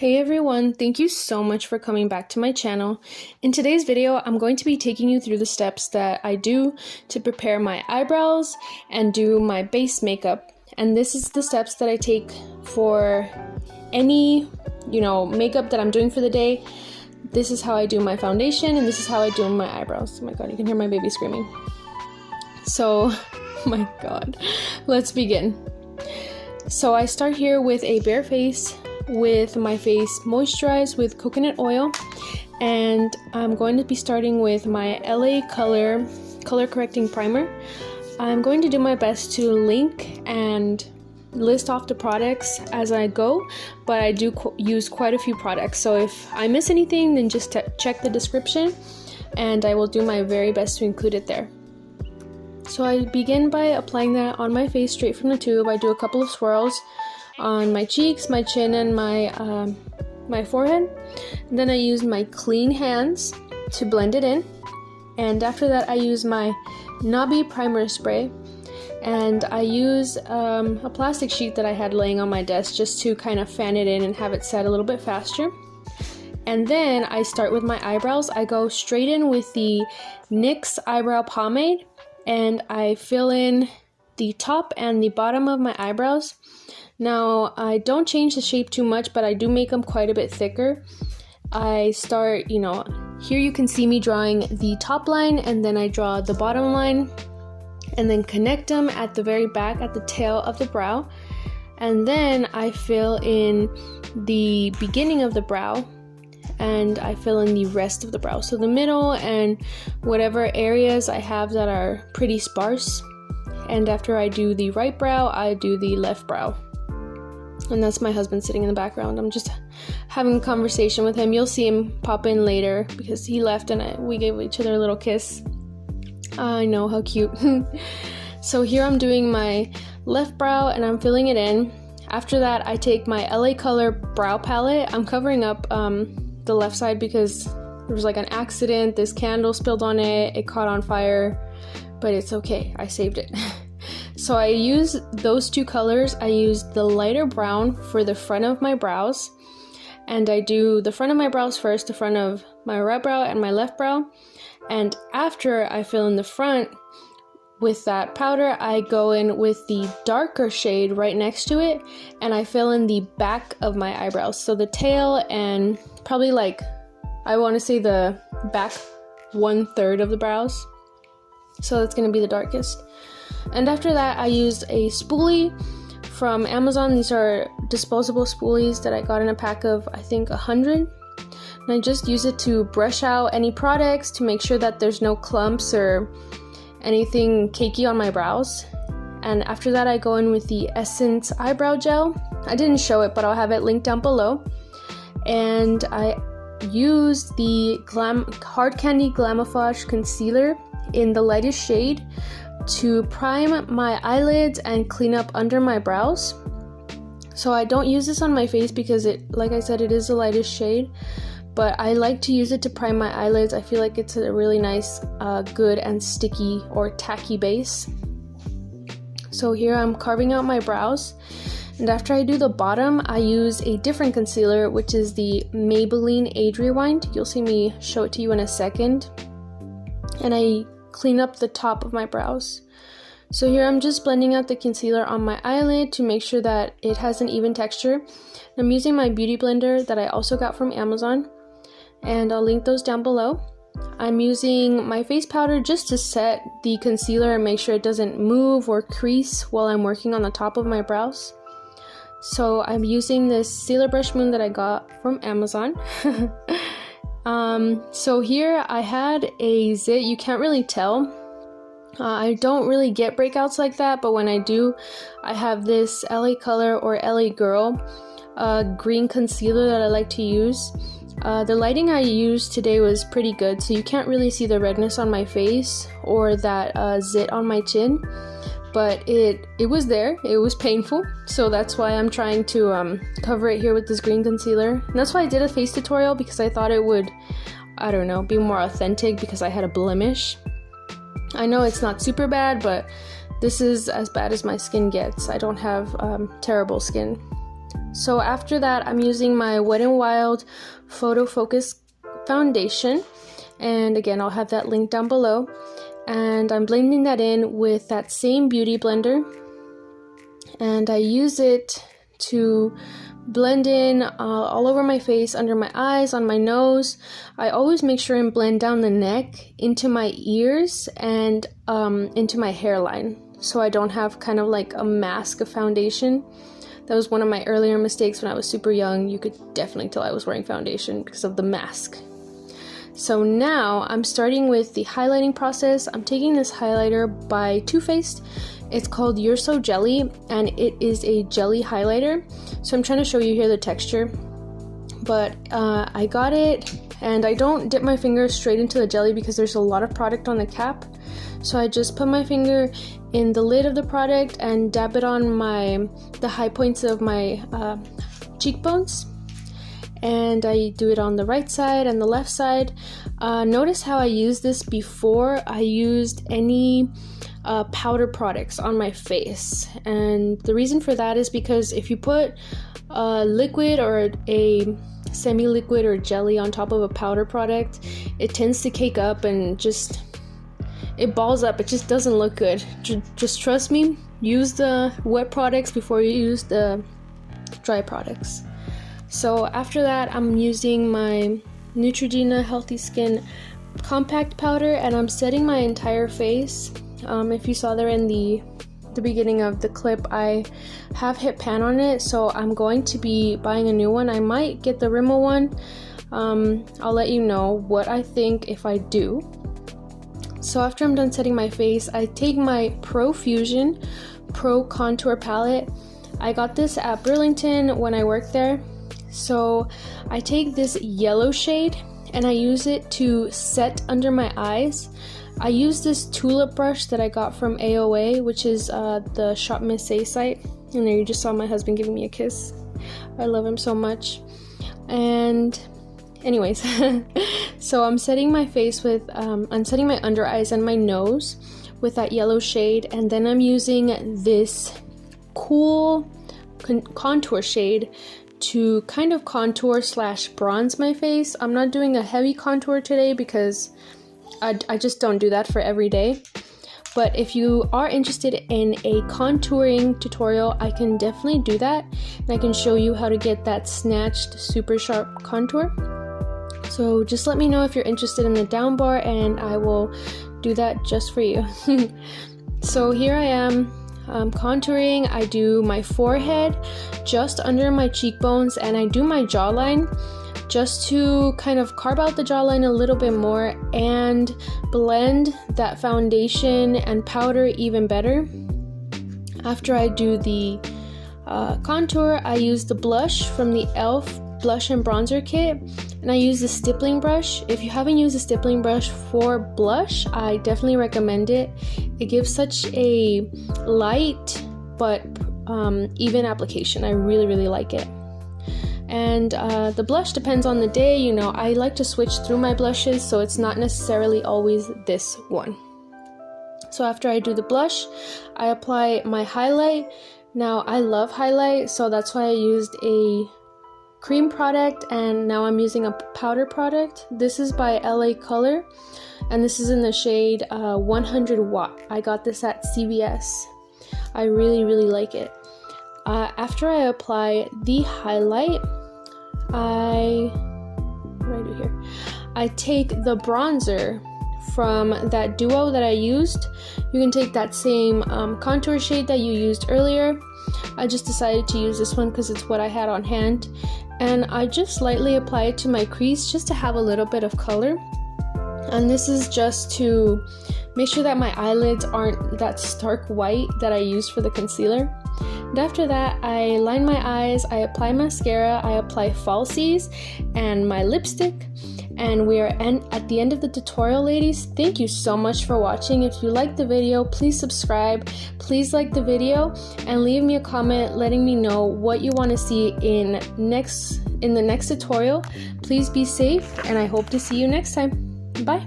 Hey everyone, thank you so much for coming back to my channel. In today's video, I'm going to be taking you through the steps that I do to prepare my eyebrows and do my base makeup. And this is the steps that I take for any, makeup that I'm doing for the day. This is how I do my foundation and this is how I do my eyebrows. Oh my god, you can hear my baby screaming. So, oh my god, let's begin. So I start here with a bare face, with my face moisturized with coconut oil, and I'm going to be starting with my LA color correcting primer. I'm going to do my best to link and list off the products as I go, but I do use quite a few products, so if I miss anything, then just check the description and I will do my very best to include it there. So I begin by applying that on my face straight from the tube. I do a couple of swirls on my cheeks, my chin, and my forehead. And then I use my clean hands to blend it in. And after that, I use my knobby primer spray. And I use a plastic sheet that I had laying on my desk just to kind of fan it in and have it set a little bit faster. And then I start with my eyebrows. I go straight in with the NYX eyebrow pomade, and I fill in the top and the bottom of my eyebrows. Now, I don't change the shape too much, but I do make them quite a bit thicker. I start, here you can see me drawing the top line, and then I draw the bottom line, and then connect them at the very back at the tail of the brow. And then I fill in the beginning of the brow, and I fill in the rest of the brow. So the middle and whatever areas I have that are pretty sparse. And after I do the right brow, I do the left brow. And that's my husband sitting in the background. I'm just having a conversation with him. You'll see him pop in later because he left and we gave each other a little kiss. I know, how cute. So here I'm doing my left brow and I'm filling it in. After that, I take my LA Color brow palette. I'm covering up the left side because there was like an accident. This candle spilled on it. It caught on fire, but it's okay. I saved it. So I use those two colors. I use the lighter brown for the front of my brows, and I do the front of my brows first, the front of my right brow and my left brow. And after I fill in the front with that powder, I go in with the darker shade right next to it, and I fill in the back of my eyebrows. So the tail and probably I want to say the back 1/3 of the brows. So that's going to be the darkest. And after that, I used a spoolie from Amazon. These are disposable spoolies that I got in a pack of, I think, 100. And I just use it to brush out any products to make sure that there's no clumps or anything cakey on my brows. And after that, I go in with the Essence eyebrow gel. I didn't show it, but I'll have it linked down below. And I use the Hard Candy Glamofage concealer in the lightest shade to prime my eyelids and clean up under my brows. So I don't use this on my face because like I said, it is the lightest shade, but I like to use it to prime my eyelids. I feel like it's a really nice, good and sticky or tacky base. So here I'm carving out my brows, and after I do the bottom, I use a different concealer, which is the Maybelline Age Rewind. You'll see me show it to you in a second. And I clean up the top of my brows. So here I'm just blending out the concealer on my eyelid to make sure that it has an even texture. I'm using my beauty blender that I also got from Amazon, and I'll link those down below. I'm using my face powder just to set the concealer and make sure it doesn't move or crease while I'm working on the top of my brows. So I'm using this Sealer Brush Moon that I got from Amazon. So here I had a zit. You can't really tell. I don't really get breakouts like that, but when I do, I have this LA Color or LA Girl green concealer that I like to use. The lighting I used today was pretty good, so you can't really see the redness on my face or that zit on my chin, but it was there. It was painful, so that's why I'm trying to cover it here with this green concealer. And that's why I did a face tutorial, because I thought it would, I don't know, be more authentic because I had a blemish. I know it's not super bad, but this is as bad as my skin gets. I don't have terrible skin. So after that, I'm using my Wet n Wild Photo Focus foundation, and again, I'll have that link down below, and I'm blending that in with that same beauty blender, and I use it to blend in all over my face, under my eyes, on my nose. I always make sure and blend down the neck, into my ears, and into my hairline, so I don't have kind of like a mask of foundation. That was one of my earlier mistakes when I was super young. You could definitely tell I was wearing foundation because of the mask. So now I'm starting with the highlighting process. I'm taking this highlighter by Too Faced. It's called You're So Jelly, and it is a jelly highlighter. So I'm trying to show you here the texture. But I got it, and I don't dip my finger straight into the jelly because there's a lot of product on the cap. So I just put my finger in the lid of the product and dab it on the high points of my cheekbones. And I do it on the right side and the left side. Notice how I used this before I used any powder products on my face. And the reason for that is because if you put a liquid or a semi-liquid or jelly on top of a powder product, it tends to cake up and it balls up. It just doesn't look good. Just trust me, use the wet products before you use the dry products. So after that, I'm using my Neutrogena Healthy Skin Compact Powder, and I'm setting my entire face. If you saw there in the beginning of the clip, I have hit pan on it, so I'm going to be buying a new one. I might get the Rimmel one. I'll let you know what I think if I do. So after I'm done setting my face, I take my Pro Fusion Pro Contour Palette. I got this at Burlington when I worked there. So I take this yellow shade and I use it to set under my eyes. I use this tulip brush that I got from AOA, which is the Shop Miss A site. And there you just saw my husband giving me a kiss. I love him so much. And anyways, so I'm setting my face with, I'm setting my under eyes and my nose with that yellow shade, and then I'm using this cool contour shade to kind of contour / bronze my face. I'm not doing a heavy contour today because I just don't do that for every day. But if you are interested in a contouring tutorial, I can definitely do that, and I can show you how to get that snatched super sharp contour. So just let me know if you're interested in the down bar and I will do that just for you. So here I am contouring. I do my forehead just under my cheekbones, and I do my jawline just to kind of carve out the jawline a little bit more and blend that foundation and powder even better. After I do the contour, I use the blush from the e.l.f. blush and bronzer kit, and I use the stippling brush. If you haven't used a stippling brush for blush, I definitely recommend it. It gives such a light but even application. I really like it. And the blush depends on the day. You know, I like to switch through my blushes, so it's not necessarily always this one. So after I do the blush, I apply my highlight. Now I love highlight, so that's why I used a cream product, and now I'm using a powder product. This is by LA Color, and this is in the shade 100 Watt. I got this at CVS. I really like it. After I apply the highlight, I take the bronzer from that duo that I used. You can take that same contour shade that you used earlier. I just decided to use this one because it's what I had on hand, and I just lightly apply it to my crease just to have a little bit of color. And this is just to make sure that my eyelids aren't that stark white that I used for the concealer. And after that, I line my eyes, I apply mascara, I apply falsies and my lipstick. And we are at the end of the tutorial, ladies. Thank you so much for watching. If you liked the video, please subscribe, please like the video, and leave me a comment letting me know what you want to see in the next tutorial. Please be safe, and I hope to see you next time. Bye.